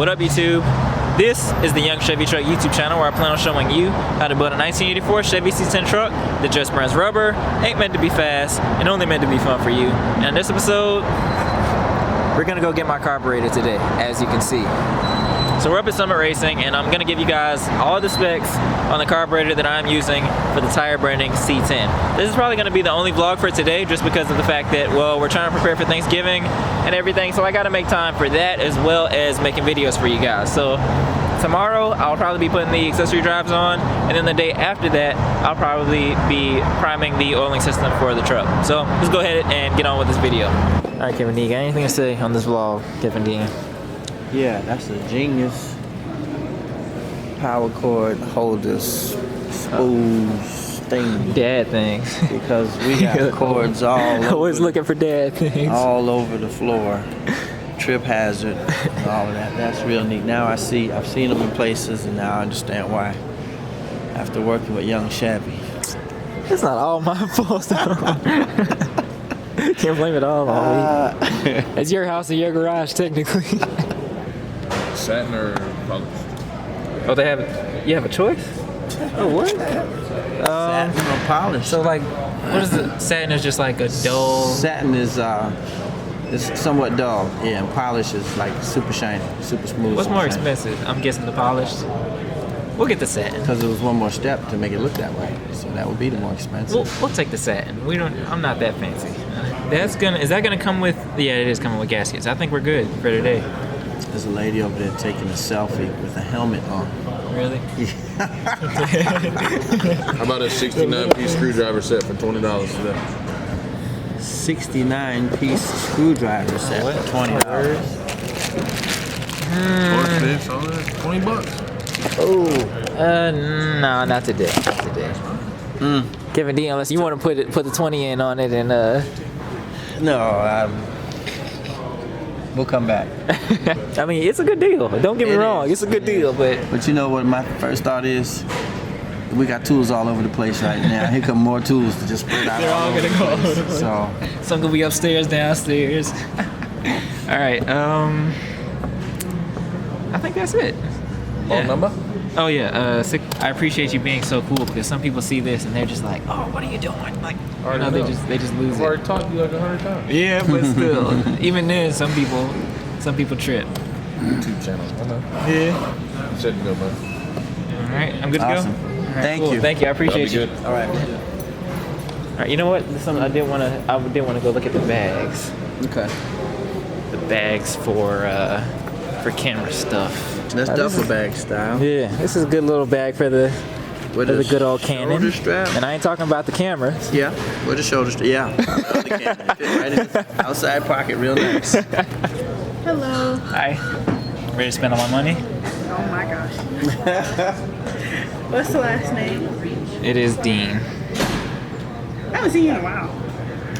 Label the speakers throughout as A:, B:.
A: What up, YouTube? This is the Young Chevy Truck YouTube channel where I plan on showing you how to build a 1984 Chevy C10 truck that just burns rubber, ain't meant to be fast, and only meant to be fun for you. And in this episode, we're gonna go get my carburetor today, as you can see. So we're up at Summit Racing, and I'm gonna give you guys all the specs on the carburetor that I'm using for the tire branding C10. This is probably gonna be the only vlog for today, just because of the fact that, well, we're trying to prepare for Thanksgiving and everything, so I gotta make time for that as well as making videos for you guys. So tomorrow, I'll probably be putting the accessory drives on, and then the day after that, I'll probably be priming the oiling system for the truck. So let's go ahead and get on with this video. All right, Kevin D, got anything to say on this vlog, Kevin D?
B: Yeah, that's a genius power cord holders, spools, thing.
A: Dad things.
B: Because we got cords all over.
A: Always looking for dad things.
B: All over the floor. Trip hazard, all of that. That's real neat. Now I've seen them in places, and now I understand why. After working with Young Chevy.
A: It's not all my fault. Can't blame it all on me. It's your house and your garage, technically.
C: Satin or polished?
A: Oh, you have a choice? Oh, what?
B: Satin or polished.
A: So, like, what is it? Satin is just like a dull.
B: Satin is it's somewhat dull. Yeah, and polish is like super shiny, super smooth.
A: What's
B: super
A: more
B: shiny.
A: expensive? I'm guessing the polished. We'll get the satin.
B: Because it was one more step to make it look that way, so that would be the more expensive.
A: We'll take the satin. I'm not that fancy. Is that gonna come with? Yeah, it is coming with gaskets. I think we're good for today.
B: There's a lady over there taking a selfie with a helmet on.
A: Really?
C: How about a 69-piece screwdriver set for $20 today?
B: 69-piece screwdriver set for $20.
C: Fish, all that, $20.
A: Oh, no, not today. Not today. Kevin D, unless you want to put the 20 in on it and
B: No, we'll come back.
A: I mean, it's a good deal. Don't get me wrong, it's a good deal,
B: But you know what my first thought is? We got tools all over the place right now. Here come more tools to just spread out.
A: They're all gonna go over the place.
B: So
A: some gonna be upstairs, downstairs. All right, I think that's it.
C: Phone number?
A: Oh yeah, I appreciate you being so cool, because some people see this and they're just like, oh, what are you doing? Like, you know, they just lose
C: I've already talked to you like 100 times.
A: Yeah, but still, even then, some people trip.
C: YouTube channel. I know.
A: Yeah.
C: Set to go, man.
A: All right, I'm good to
B: awesome.
A: go. All right,
B: Thank
A: cool.
B: you.
A: Thank you. I appreciate you.
C: Good.
B: all right.
A: All right, you know what? Something I did want to go look at the bags.
B: Okay.
A: The bags for camera stuff.
B: That's duffel bag style.
A: Yeah, this is a good little bag for the good old Canon.
B: Shoulder strap.
A: And I ain't talking about the camera.
B: Yeah, with the shoulder strap. Yeah, the Canon. Fit right in the outside pocket, real nice.
D: Hello.
A: Hi. Ready to spend all my money?
D: Oh my gosh. What's the last name?
A: It is Dean.
D: I haven't seen you in a while.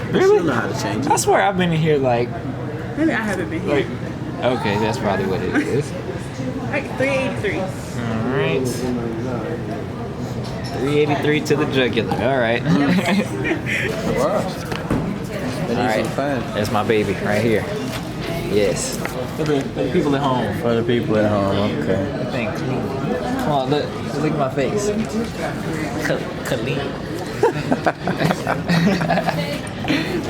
B: You don't know how to change
A: I
B: it.
A: swear I've been in here like.
D: Maybe I haven't been here.
A: Okay, that's probably what it is.
D: Like 383.
A: All right. 383 to the jugular. All right.
B: Wow.
A: All right. That's my baby right here. Yes. For the people at home.
B: For the people at home, okay.
A: Thanks. Come on, look at my face. Clean.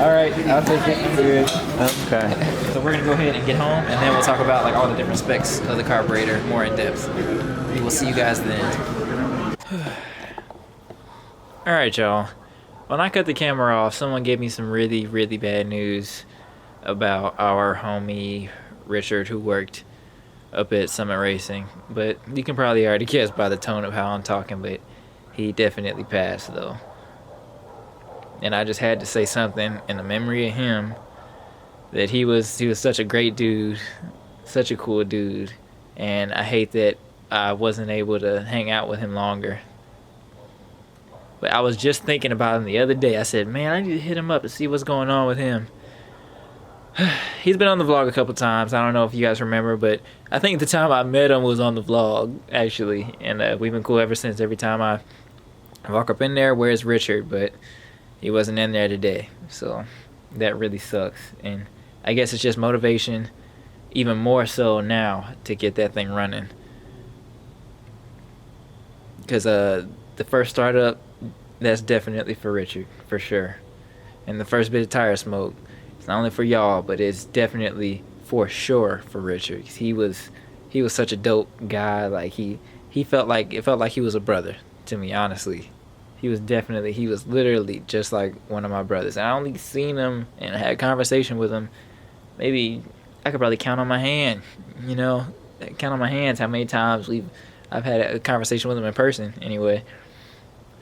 A: All right, I'll take it. I'm good.
B: Okay.
A: So we're gonna go ahead and get home, and then we'll talk about like all the different specs of the carburetor more in depth. We will see you guys then. All right, y'all. When I cut the camera off, someone gave me some really, really bad news about our homie Richard, who worked up at Summit Racing. But you can probably already guess by the tone of how I'm talking, but he definitely passed though. And I just had to say something in the memory of him, that he was such a great dude, such a cool dude, and I hate that I wasn't able to hang out with him longer. But I was just thinking about him the other day. I said, man, I need to hit him up and see what's going on with him. He's been on the vlog a couple times. I don't know if you guys remember, but I think the time I met him was on the vlog, actually. And we've been cool ever since. Every time I walk up in there, where's Richard? But he wasn't in there today. So that really sucks. And I guess it's just motivation even more so now to get that thing running. Because the first startup, that's definitely for Richard, for sure. And the first bit of tire smoke, it's not only for y'all, but it's definitely for sure for Richard. He was such a dope guy. Like it felt like he was a brother to me, honestly. He was literally just like one of my brothers. And I only seen him and had a conversation with him. Maybe I could probably count on my hand, count on my hands how many times I've had a conversation with him in person anyway.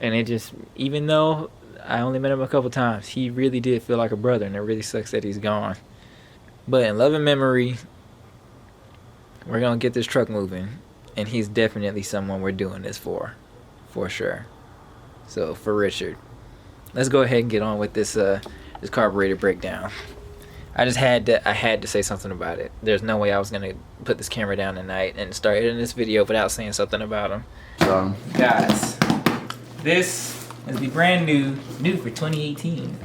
A: And it just, even though I only met him a couple times, he really did feel like a brother, and it really sucks that he's gone. But in loving memory, we're going to get this truck moving, and he's definitely someone we're doing this for sure. So for Richard, let's go ahead and get on with this carburetor breakdown. I had to say something about it. There's no way I was going to put this camera down tonight and start editing this video without saying something about him. Guys, this is the brand new for 2018.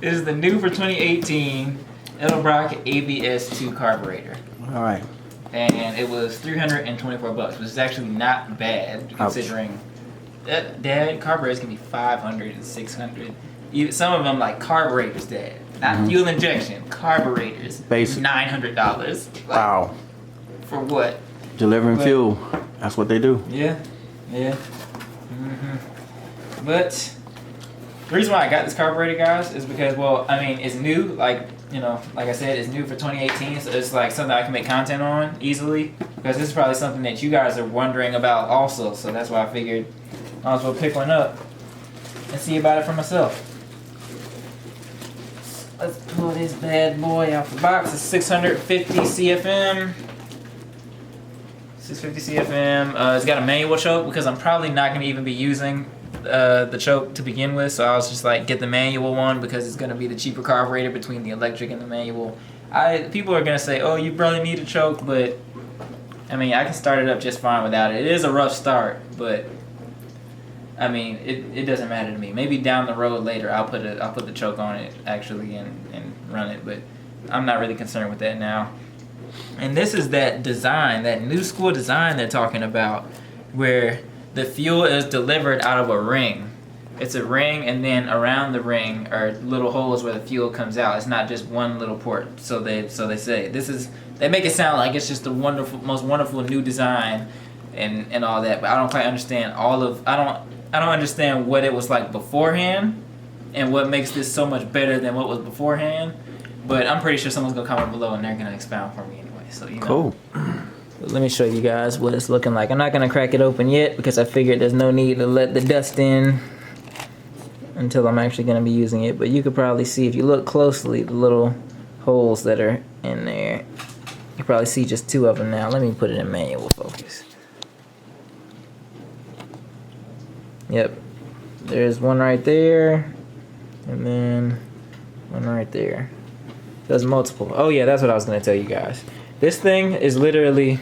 A: This is the new for 2018 Edelbrock Avs2 Carburetor.
B: All right.
A: And it was $324, which is actually not bad considering Dad, carburetors can be $500 and $600. Some of them like carburetors, Dad. Not fuel injection, carburetors.
B: Basic.
A: $900.
B: Wow.
A: For what?
B: Delivering fuel. That's what they do.
A: Yeah. But the reason why I got this carburetor, guys, is because, it's new. Like I said, it's new for 2018, so it's like something I can make content on easily. Because this is probably something that you guys are wondering about also. So that's why I figured I might as well pick one up and see about it for myself. Let's pull this bad boy out the box. It's 650 CFM. 650 CFM. It's got a manual choke because I'm probably not going to even be using the choke to begin with. So I was just like, get the manual one because it's going to be the cheaper carburetor between the electric and the manual. People are going to say, oh, you probably need a choke, but I can start it up just fine without it. It is a rough start, but it doesn't matter to me. Maybe down the road later I'll put the choke on it actually and run it, but I'm not really concerned with that now. And this is that design, that new school design they're talking about, where the fuel is delivered out of a ring. It's a ring, and then around the ring are little holes where the fuel comes out. It's not just one little port. So they say they make it sound like it's just the most wonderful new design and all that, but I don't quite understand I don't understand what it was like beforehand and what makes this so much better than what was beforehand. But I'm pretty sure someone's going to comment below and they're going to expound for me anyway. So,
B: Cool.
A: Let me show you guys what it's looking like. I'm not going to crack it open yet because I figured there's no need to let the dust in until I'm actually going to be using it. But you could probably see, if you look closely, the little holes that are in there. You can probably see just two of them now. Let me put it in manual focus. Yep, there's one right there, and then one right there. There's multiple. Oh yeah, that's what I was gonna tell you guys. This thing is literally,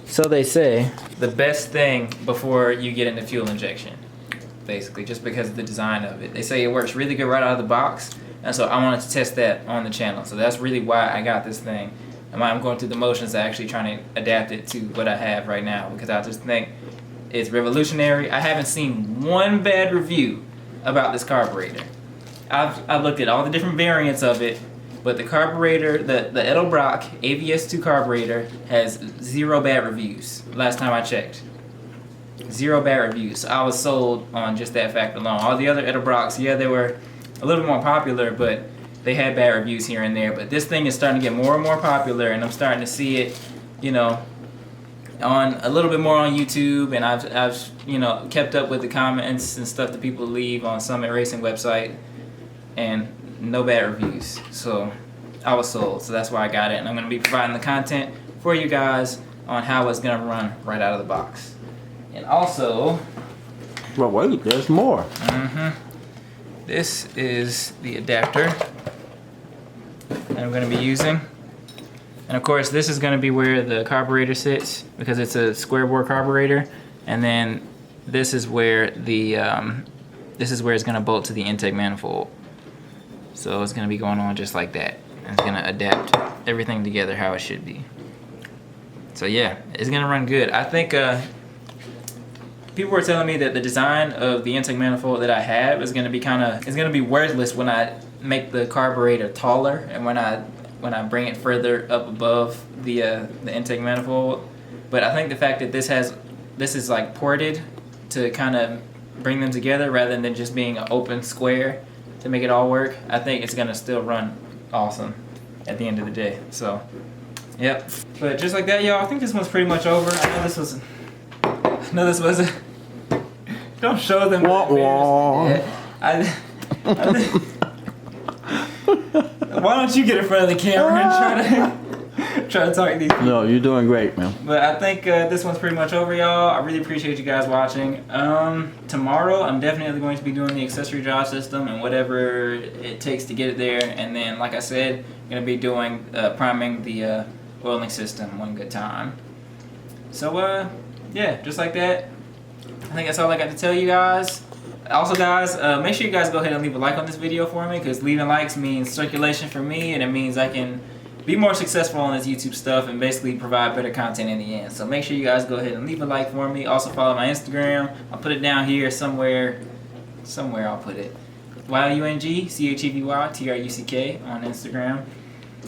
A: so they say, the best thing before you get into fuel injection. Basically, just because of the design of it. They say it works really good right out of the box, and so I wanted to test that on the channel. So that's really why I got this thing. And I'm going through the motions of actually trying to adapt it to what I have right now, because I just think it's revolutionary. I haven't seen one bad review about this carburetor. I've looked at all the different variants of it, but the carburetor, the Edelbrock Avs2 Carburetor has 0 bad reviews. Last time I checked, 0 bad reviews. So I was sold on just that fact alone. All the other Edelbrocks, yeah, they were a little bit more popular, but they had bad reviews here and there. But this thing is starting to get more and more popular, and I'm starting to see it, on a little bit more on YouTube, and I've kept up with the comments and stuff that people leave on Summit Racing website, and no bad reviews. So I was sold. So that's why I got it, and I'm going to be providing the content for you guys on how it's going to run right out of the box. And also,
B: Well, wait, there's more.
A: This is the adapter that I'm going to be using. And of course, this is going to be where the carburetor sits because it's a square bore carburetor. And then this is where the it's going to bolt to the intake manifold. So it's going to be going on just like that. And it's going to adapt everything together how it should be. So yeah, it's gonna run good. I think people were telling me that the design of the intake manifold that I have is gonna be worthless when I make the carburetor taller and when I bring it further up above the intake manifold. But I think the fact that this is like ported to kind of bring them together rather than just being an open square to make it all work, I think it's gonna still run awesome at the end of the day. So yep. But just like that, y'all, I think this one's pretty much over. I know this was a don't show them.
B: Wah.
A: Why don't you get in front of the camera and try to talk to these people?
B: No, you're doing great, man.
A: But I think this one's pretty much over, y'all. I really appreciate you guys watching. Tomorrow, I'm definitely going to be doing the accessory drive system and whatever it takes to get it there. And then, like I said, I'm going to be doing priming the oiling system one good time. So, yeah, just like that. I think that's all I got to tell you guys. Also, guys, make sure you guys go ahead and leave a like on this video for me, because leaving likes means circulation for me, and it means I can be more successful on this YouTube stuff and basically provide better content in the end. So make sure you guys go ahead and leave a like for me. Also follow my Instagram. I'll put it down here somewhere. I'll put it. YUNGCHEVYTRUCK on Instagram.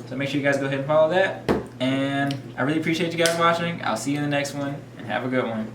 A: So make sure you guys go ahead and follow that. And I really appreciate you guys watching. I'll see you in the next one, and have a good one.